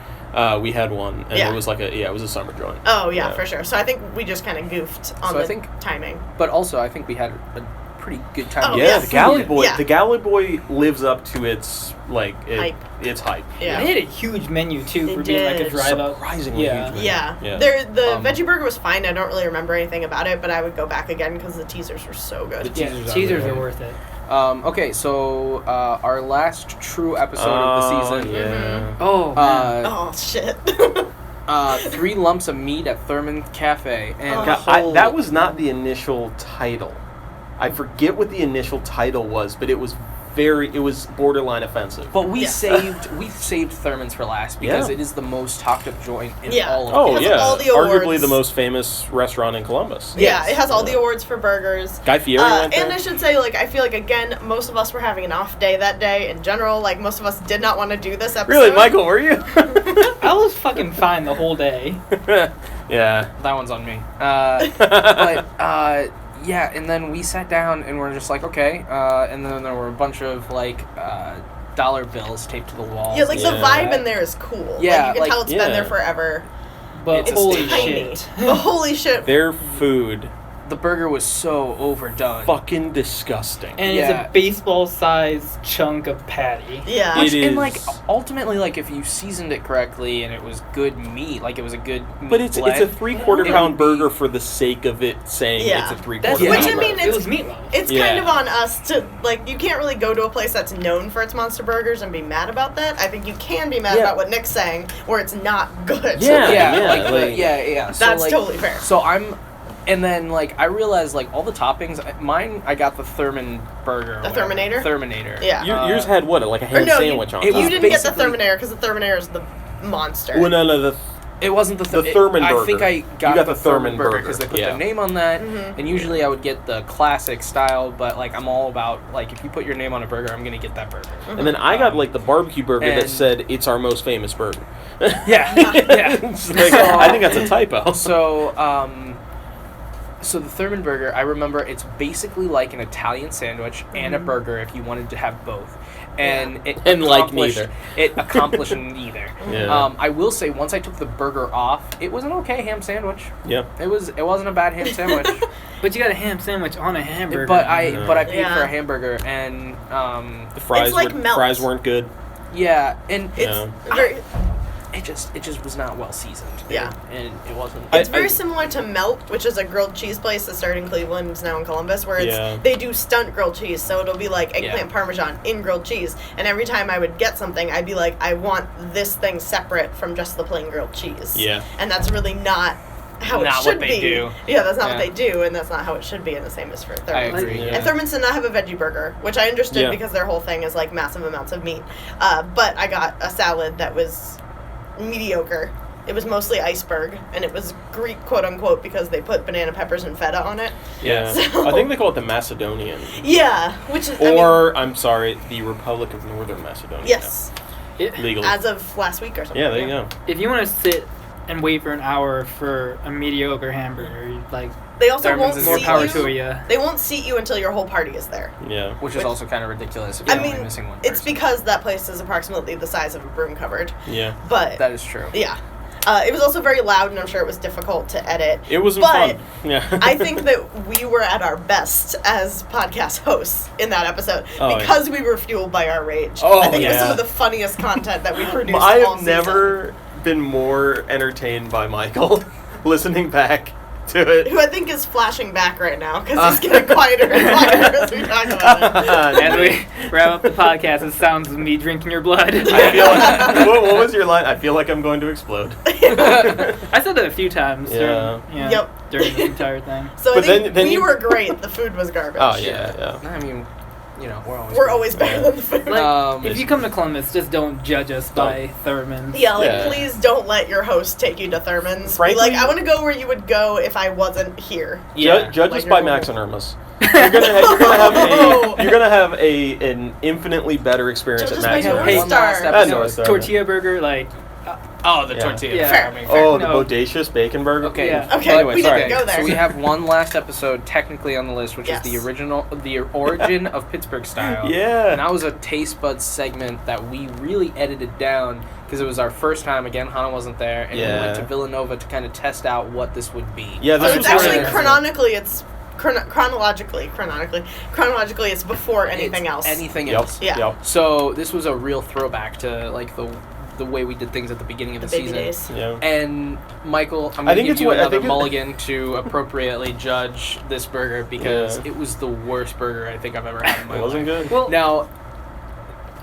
we had one, and Yeah. it was like it was a summer joint. Oh yeah, for sure. So I think we just kind of goofed on So I the think- timing. But also, I think we had a pretty good time. Oh, Yeah, yes. the Galley Boy. Yeah. The Galley Boy lives up to its Hype. It's hype. Yeah. They had a huge menu too They for being like a did. drive up. Surprisingly Yeah. huge. Yeah, Yeah. the veggie burger was fine. I don't really remember anything about it, but I would go back again because the teasers were so good. The Yeah, teasers are teasers really are good. worth it. Okay, so our last true episode of the season. Yeah. Oh, man. Oh shit! 3 lumps of meat at Thurman Cafe, and Oh. God, that was not the initial title. I forget what the initial title was, but it was borderline offensive. but we Yes. saved Thurman's for last because Yeah. it is the most talked up joint in Yeah. all of Oh has yeah, all the arguably awards. the most famous restaurant in Columbus. Yeah, it has all Yeah. the awards for burgers. Guy Fieri went there. And I should say, like, I feel like again, most of us were having an off day that day. In general, like most of us did not want to do this episode. Really, Michael, were you? I was fucking fine the whole day. Yeah. that one's on me. But yeah, and then we sat down and we're just like, okay, and then there were a bunch of like dollar bills taped to the wall. Yeah, like the Yeah. vibe in there is cool. Yeah, like, you can like- tell it's yeah. been there forever. But It's holy tiny. shit. But holy shit! Their food, the burger was so overdone. fucking disgusting. And Yeah. it's a baseball sized chunk of patty. Yeah, It And like is. ultimately, like if you seasoned it correctly and it was good meat, like it was a good meat But it's a blend, 3/4 it pound would be- burger for the sake of it saying Yeah. it's a 3/4 That's Yeah. pound Which I mean, burger. it was meatloaf. it's Yeah. kind of on us to like. You can't really go to a place that's known for its monster burgers and be mad about that. I think you can be mad Yeah. about what Nick's saying, where it's not good. Yeah. Yeah, like- yeah. So, That's like, totally fair. So and then like I realized like all the toppings. Mine, I got the Thurman burger. or The whatever. Terminator? Terminator. Yeah. Yours had what, like a Or ham no, sandwich on it it. was you didn't get the basically- Terminator because the Terminator is the monster. Well, no, It wasn't the Thurman I burger. think I got, You got the the Thurman Thurman burger burger, because they put yeah. their name on that. Mhm. And usually I would get the classic style, but like I'm all about like if you put your name on a burger, I'm gonna get that burger. And then I got like the barbecue burger that And- said it's our most famous burger. Yeah, yeah. It's like, I think that's a typo. So So the Thurman burger, I remember it's basically like an Italian sandwich and a burger if you wanted to have both. And it accomplished neither. Yeah. I will say, once I took the burger off, it was an okay ham sandwich. Yeah. It wasn't a bad ham sandwich. But you got a ham sandwich on a hamburger. But I paid for a hamburger, and the fries It's like melt. fries weren't good. yeah, and It's very... it just was not well seasoned. Yeah. and it wasn't. It's very similar to Melt, which is a grilled cheese place that started in Cleveland, is now in Columbus, where they do stunt grilled cheese. So it'll be like eggplant parmesan in grilled cheese. And every time I would get something, I'd be like, I want this thing separate from just the plain grilled cheese. Yeah. And that's really not how it should what be. they do. Yeah, that's not what they do, and that's not how it should be, and the same is for Thurman. I agree. And Thurman's did not have a veggie burger, which I understood because their whole thing is like massive amounts of meat. But I got a salad that was mediocre. It was mostly iceberg, and it was Greek, quote unquote, because they put banana peppers and feta on it. Yeah. So, I think they call it the Macedonian. Yeah, which is I'm sorry, the Republic of Northern Macedonia. Yes. Legally. As of last week or something. Yeah, there you go. If you want to sit and wait for an hour for a mediocre hamburger, like They also Thurman's won't is more seat power you. to you. They won't seat you until your whole party is there. Yeah. Which is also kind of ridiculous if I you're mean, only missing one it's person. because that place is approximately the size of a broom cupboard. Yeah. But That is true. yeah. It was also very loud, and I'm sure it was difficult to edit. It was But fun. Yeah. I think that we were at our best as podcast hosts in that episode Oh, because we were fueled by our rage. Oh, I think it was yeah. some of the funniest content that we produced I all have season. never been more entertained by Michael listening back to it. Who I think is flashing back right now because he's getting quieter and quieter as we talk about it. As we wrap up the podcast, it sounds of me drinking your blood. I feel like, what was your line? I feel like I'm going to explode. I said that a few times. Yeah. During this entire thing. So But I think then we you- were great. The food was garbage. Oh, yeah. I mean, We're always better than the food. Like, if you come to Columbus, just don't judge us by Thurman. Yeah, like, Yeah. please don't let your host take you to Thurman's. Frankly- Be like, I want to go where you would go if I wasn't here. Judge Like us your by normal- Max and Irma's. You're gonna have an infinitely better experience Judge at us by Max. North and Irma's. One last Star. episode. North Star. Tortilla burger, like, The Yeah. tortilla. Yeah. Fair. I mean, Oh, No. the bodacious bacon burger. Okay. Yeah. Okay, Anyway, we sorry. didn't go there. So we have one last episode technically on the list, which Yes. is the origin of Pittsburgh style. Yeah. And that was a taste buds segment that we really edited down because it was our first time. Again, Hannah wasn't there, and we Yeah. went to Villanova to kind of test out what this would be. Yeah, So this it's was actually one of the- chronologically, it's chronologically, it's before anything It's else. Anything Yep. else. Yeah. Yep. So this was a real throwback to like the way we did things at the beginning of The the baby season. days. Yeah. And Michael, I'm I going to think give it's you what- I another think it- mulligan to appropriately judge this burger because Yeah. it was the worst burger I think I've ever had in my It wasn't life. good. well, Now,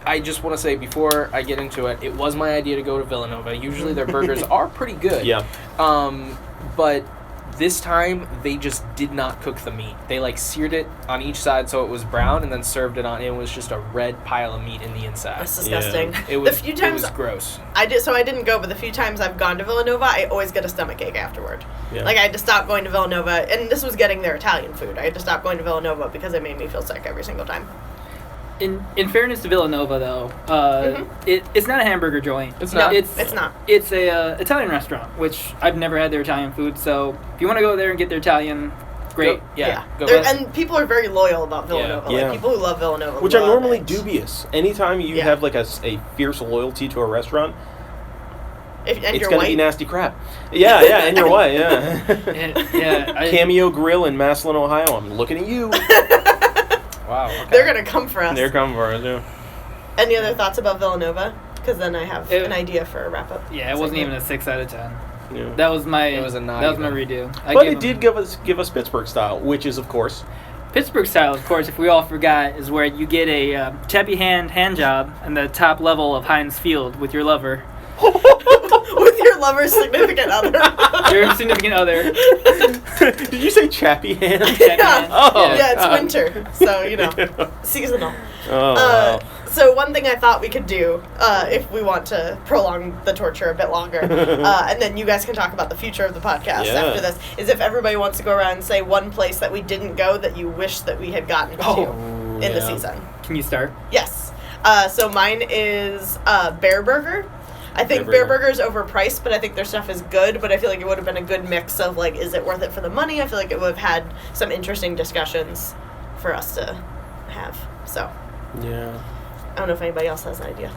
I just want to say before I get into it, it was my idea to go to Villanova. Usually their burgers are pretty good. Yeah. But this time they just did not cook the meat. They like seared it on each side so it was brown and then served it on. It was just a red pile of meat in the inside. That's disgusting. It was, the few times it was gross. I didn't go, but the few times I've gone to Villanova, I always get a stomachache afterward. Yeah. Like I had to stop going to Villanova, and this was getting their Italian food. I had to stop going to Villanova because it made me feel sick every single time. in fairness to Villanova, though, it's not a hamburger joint. It's not. It's not. It's a Italian restaurant, which I've never had their Italian food. So if you want to go there and get their Italian, great. Go, yeah. Go They're- back. and people are very loyal about Villanova. Yeah. Like people who love Villanova, Which are love normally it. dubious. Anytime you Yeah. have like a fierce loyalty to a restaurant, And it's you're gonna white. be nasty crap. Yeah, and you're white. Yeah. Cameo Grill in Massillon, Ohio. I'm looking at you. Wow. Okay. They're gonna come for us. They're coming for us. Yeah. Any other thoughts about Villanova? Because then I have an idea for a wrap up. Yeah, it wasn't even a 6 out of 10. Yeah. That was my. It was a not That was my even. redo. But it did give us Pittsburgh style, which is of course. Pittsburgh style, of course, if we all forgot, is where you get a chappy hand job in the top level of Heinz Field with your lover, With your lover's significant other. your significant other. Did you say chappy hand? Chappy hand. Oh, Yeah, it's God. winter, so you know, seasonal. Oh, wow. So one thing I thought we could do, if we want to prolong the torture a bit longer, and then you guys can talk about the future of the podcast Yeah. after this, is if everybody wants to go around and say one place that we didn't go that you wish that we had gotten to in the yeah. season. Can you start? Yes. So mine is Bear Burger. I think Bear Burger is overpriced, but I think their stuff is good. But I feel like it would have been a good mix of like, is it worth it for the money? I feel like it would have had some interesting discussions for us to have. So Yeah. I don't know if anybody else has an idea.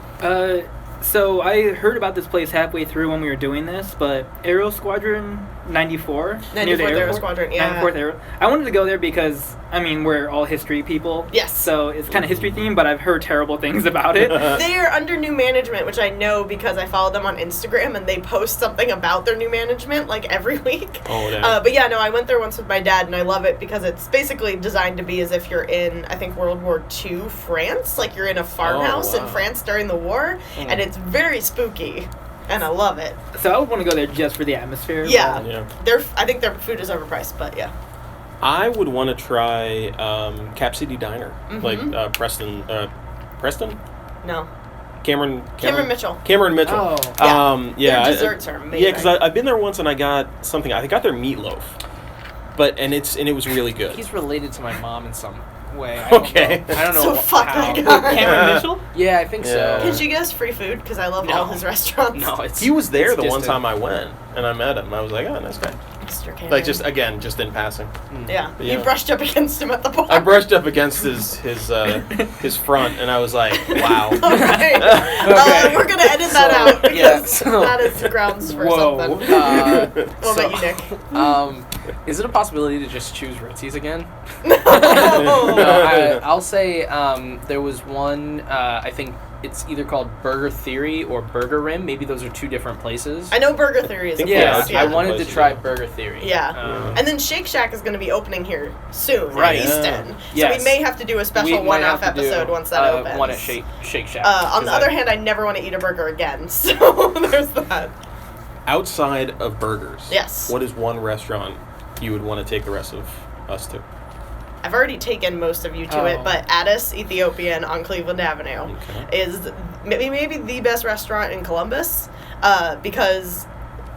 So I heard about this place halfway through when we were doing this, but Aero Squadron 94 near the 94th Aero airport. Squadron, yeah. 94th Aero. I wanted to go there because, I mean, we're all history people. Yes. So it's kind of history themed, but I've heard terrible things about it. They are under new management, which I know because I follow them on Instagram, and they post something about their new management like every week. Oh, yeah. But yeah, no, I went there once with my dad, and I love it because it's basically designed to be as if you're in, I think, World War II France. Like you're in a farmhouse in wow. France during the war, and it's very spooky, and I love it. So I would want to go there just for the atmosphere. Yeah, Yeah. I think their food is overpriced, but yeah. I would want to try Cap City Diner, Mhm. like Preston. No. Cameron Mitchell. Cameron Mitchell. Oh. Yeah. Their desserts are amazing. Yeah, because I've been there once and I got something. I got their meatloaf, and it was really good. He's related to my mom in some way. Okay. I don't know So fuck how. that guy. Cameron Mitchell? Yeah, I think Yeah. Can so. she get us free food? Because I love all No. his restaurants. No, it's He was there it's the one distant. time I went and I met him. I was like, oh, nice guy. Mr. Cameron. Like just in passing. Yeah. Yeah. You brushed up against him at the bar. I brushed up against his front and I was like, wow. Okay. Okay. We're going to edit that So, out because yeah, so- that is grounds for Whoa. something. What about you, Nick? Is it a possibility to just choose Ritzies again? No. I'll say there was one, I think it's either called Burger Theory or Burger Rim. Maybe those are two different places. I know Burger Theory is a Yeah, place. I Yeah. wanted to places, try yeah. Burger Theory. Yeah. And then Shake Shack is going to be opening here soon Right. in East Yeah. End. So Yes. we may have to do a special We might one-off have to do, episode once that opens. One at Shake Shack. On the 'cause other hand, I never want to eat a burger again. So there's that. Outside of burgers, Yes. what is one restaurant you would want to take the rest of us to? I've already taken most of you to it, Oh. but Addis Ethiopian on Cleveland Avenue Okay. is maybe the best restaurant in Columbus because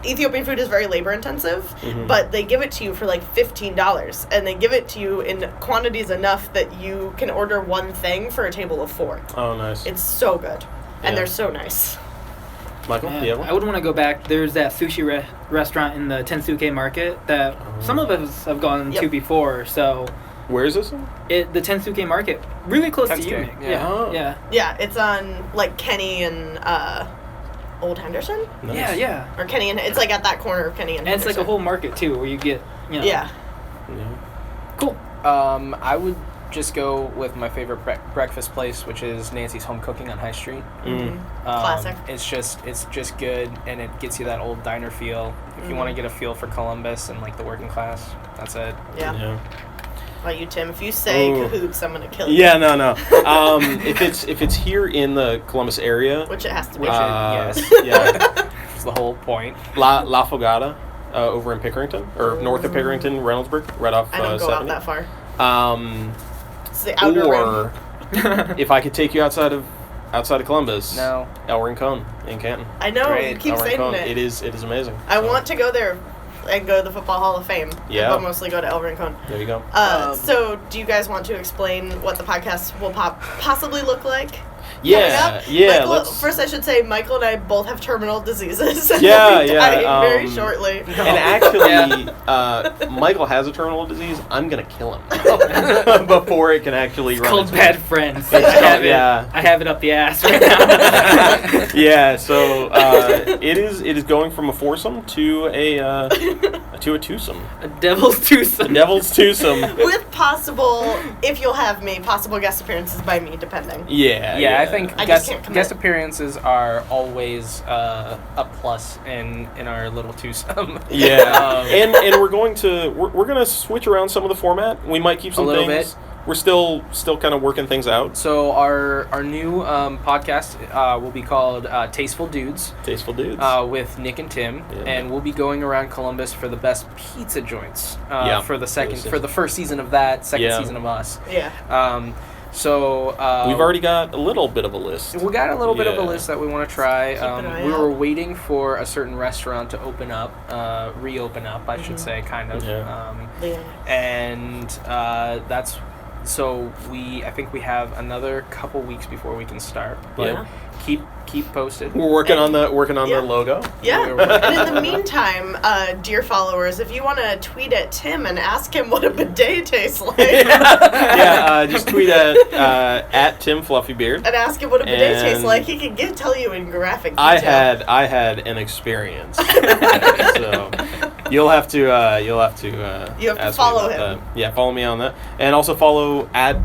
Ethiopian food is very labor intensive, Mhm. but they give it to you for like $15, and they give it to you in quantities enough that you can order one thing for a table of 4. Oh, nice. It's so good, and Yeah. they're so nice. Michael, Man, do you have one? I would want to go back. There's that sushi restaurant in the Tensuke Market that some of us have gone Yep. to before. So Where is this? the Tensuke Market, really close to you, Tensuke, Nick. yeah. Oh. Yeah. Yeah, it's on like Kenny and Old Henderson, Nice. Yeah, yeah. or Kenny and it's like at that corner of Kenny and. And it's like a Henderson. whole market too, where you get, you know. Yeah. Yeah. Cool. I would just go with my favorite breakfast place, which is Nancy's Home Cooking on High Street. Mm. Classic. It's just good, and it gets you that old diner feel. If you want to get a feel for Columbus and like the working class, that's it. Yeah. Yeah. Well, you, Tim, if you say Ooh. cahoots, I'm gonna kill you. Yeah, no. If it's here in the Columbus area, Which it has to be. Which Uh, yes, yeah, that's the whole point. La Fogata, over in Pickerington or north of Pickerington, Reynoldsburg, right off I don't go 70. out that far. It's the outer Or rim. if I could take you outside of Columbus, No. El Rincon in Canton. I know. Great. You keep El saying Rincon, it. it is amazing. I So, want to go there and go to the Football Hall of Fame. Yeah. But mostly go to El Rincon. There you go. So, do you guys want to explain what the podcast will possibly look like? Yeah, Coming up? yeah. Michael, first, I should say Michael and I both have terminal diseases. Yeah, We'll be yeah, dying very shortly. And actually, Michael has a terminal disease. I'm gonna kill him before it can actually run. Called its Bad course. Friends. It's I have called- it. yeah. I have it up the ass right now. Yeah, so it is going from a foursome to a twosome. A devil's The twosome. devil's twosome. With possible, if you'll have me, possible guest appearances by me, depending. Yeah, I think I just can't commit. guest appearances are always a plus in our little twosome. Yeah, and we're going to switch around some of the format. We might keep some little things. bit. We're still kind of working things out. So our new podcast will be called Tasteful Dudes. Tasteful dudes. With Nick and Tim, Yeah. and we'll be going around Columbus for the best pizza joints Yeah. for the For the first season of that, second Yeah. season of us. Yeah. So We've already got a little bit of a list. we got a little bit of a Yeah. list that we want to try. an eye We out. were waiting for a certain restaurant to reopen up, I should say, kind of. Yeah. Yeah. And that's So I think we have another couple weeks before we can start. But Yeah. keep posted. We're working on the Yeah. logo. Yeah, We're working and in the meantime, dear followers, if you want to tweet at Tim and ask him what a bidet tastes like, Just tweet at Tim Fluffybeard. and ask him what a bidet tastes And like, he can tell you in graphic detail. I had an experience. So you'll have to ask me follow about him. that. Yeah, follow me on that, and also follow at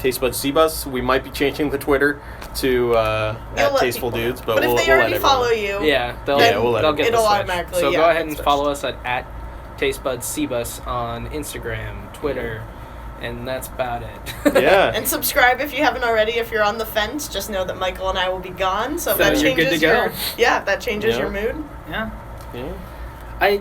TasteBudsCBus. We might be changing the Twitter to at let Tasteful people know. Dudes, but But if we'll they let already everyone follow know. you, Yeah, they'll we'll let they'll it get It'll the switch. automatically, So yeah, go ahead get and switched. follow us at TasteBudsCBus on Instagram, Twitter, and that's about it. Yeah. and subscribe if you haven't already. If you're on the fence, just know that Michael and I will be gone, so, So that you're changes good to go. that changes Yeah. your mood. Yeah. Yeah.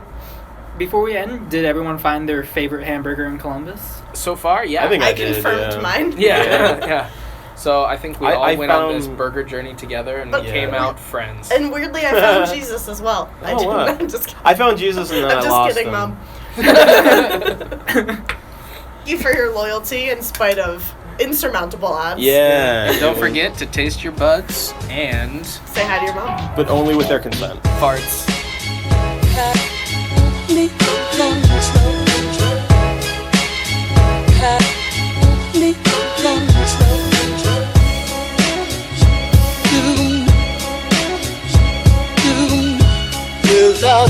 Before we end, did everyone find their favorite hamburger in Columbus? So far, yeah. I think I I did, confirmed yeah. mine. Yeah, Yeah. yeah. So I think we I all went on this found- burger journey together, and But- we came out friends. And weirdly, I found Jesus as well. I Oh, didn't. wow. I'm just kidding. I found Jesus and then I'm I just lost kidding, him. Mom. Thank you for your loyalty in spite of insurmountable odds. Yeah. And don't forget to taste your buds and Say hi to your mom. But only with their consent. farts. Without